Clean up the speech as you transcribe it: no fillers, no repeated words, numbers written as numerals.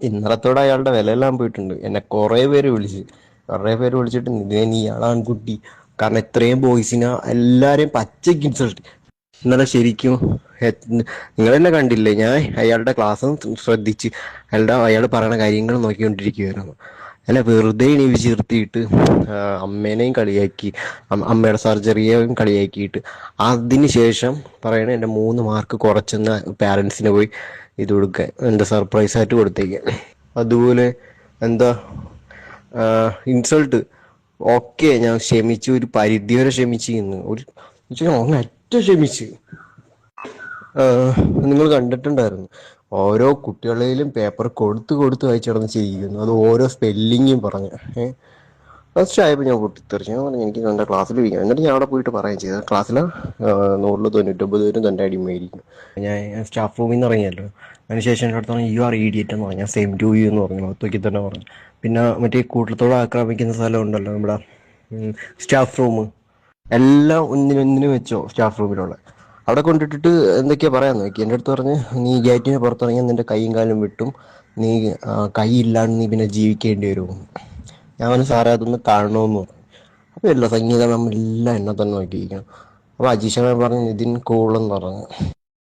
ഇന്നലത്തോടെ അയാളുടെ വിലയെല്ലാം പോയിട്ടുണ്ട്. എന്നെ കുറെ പേര് വിളിച്ചിട്ട് നിതിനെ നീ ആൺകുട്ടി, കാരണം ഇത്രയും ബോയ്സിനെ എല്ലാരെയും പച്ചയ്ക്ക് ഇൻസൾട്ട്. ഇന്നലെ ശരിക്കും നിങ്ങൾ തന്നെ കണ്ടില്ലേ, ഞാൻ അയാളുടെ ക്ലാസ് ശ്രദ്ധിച്ച് അയാൾ പറയുന്ന കാര്യങ്ങൾ നോക്കിക്കൊണ്ടിരിക്കുകയായിരുന്നു. അല്ല, വെറുതെ എണീപ്പിച്ച് നിർത്തിയിട്ട് അമ്മേനെയും കളിയാക്കി, അമ്മയുടെ സർജറിയെയും കളിയാക്കിയിട്ട് അതിന് ശേഷം പറയണ എൻ്റെ 3 മാർക്ക് കുറച്ചെന്ന പാരൻസിനെ പോയി ഇത് കൊടുക്കാൻ, എന്താ സർപ്രൈസ് ആയിട്ട് കൊടുത്തേക്കാൻ. അതുപോലെ എന്താ ഇൻസൾട്ട്. ഓക്കെ, ഞാൻ ക്ഷമിച്ചു, ഒരു പരിധി വരെ ക്ഷമിച്ചിരുന്നു, അങ്ങറ്റ ക്ഷമിച്ച്. നിങ്ങൾ കണ്ടിട്ടുണ്ടായിരുന്നു, ഓരോ കുട്ടികളെയും പേപ്പർ കൊടുത്ത് കൊടുത്ത് വായിച്ചു കിടന്ന് ചെയ്യിക്കുന്നു, അത് ഓരോ സ്പെല്ലിങ്ങും പറഞ്ഞ്. ഫസ്റ്റ് ആയപ്പോൾ ഞാൻ പൊട്ടിത്തെറിച്ചു. ഞാൻ പറഞ്ഞു എനിക്ക് എൻ്റെ ക്ലാസ്സിൽ ഇരിക്കാം. എന്നിട്ട് ഞാൻ അവിടെ പോയിട്ട് പറയുകയും ചെയ്തു, ക്ലാസ്സിൽ 100-99 തന്നെ അടിമയായിരിക്കും. ഞാൻ സ്റ്റാഫ് റൂമിൽ നിന്ന് ഇറങ്ങിയല്ലോ, അതിനുശേഷം എൻ്റെ അടുത്ത് പറഞ്ഞു യു ആർ ഇഡിയറ്റ് എന്ന് പറഞ്ഞു. ഞാൻ സെയിം ടു യു എന്ന് പറഞ്ഞു, ഒത്തുക്കി തന്നെ പറഞ്ഞു. പിന്നെ മറ്റേ കൂട്ടത്തോടെ ആക്രമിക്കുന്ന സ്ഥലം ഉണ്ടല്ലോ നമ്മുടെ സ്റ്റാഫ് റൂം, എല്ലാം ഒന്നിനൊന്നിനും വെച്ചോ സ്റ്റാഫ് റൂമിലുള്ള അവിടെ കൊണ്ടിട്ടിട്ട് എന്തൊക്കെയാ പറയാൻ നോക്കി. എൻ്റെ അടുത്ത് പറഞ്ഞ് നീ ഗേറ്റിന് പുറത്തിറങ്ങിയാൽ നിന്റെ കൈയും കാലും വിട്ടും, നീ കൈ ഇല്ലാണ്ട് നീ പിന്നെ ജീവിക്കേണ്ടി വരും. ഞാൻ പറഞ്ഞു സാറേ അതൊന്ന് കാണണമെന്ന് പറഞ്ഞു. അപ്പോൾ എല്ലാ സംഗീതം നമ്മളെല്ലാം എന്നെ തന്നെ നോക്കിയിരിക്കണം. അപ്പോൾ അജീഷ മാം പറഞ്ഞു നിതിൻ കൂളെന്ന് പറഞ്ഞു.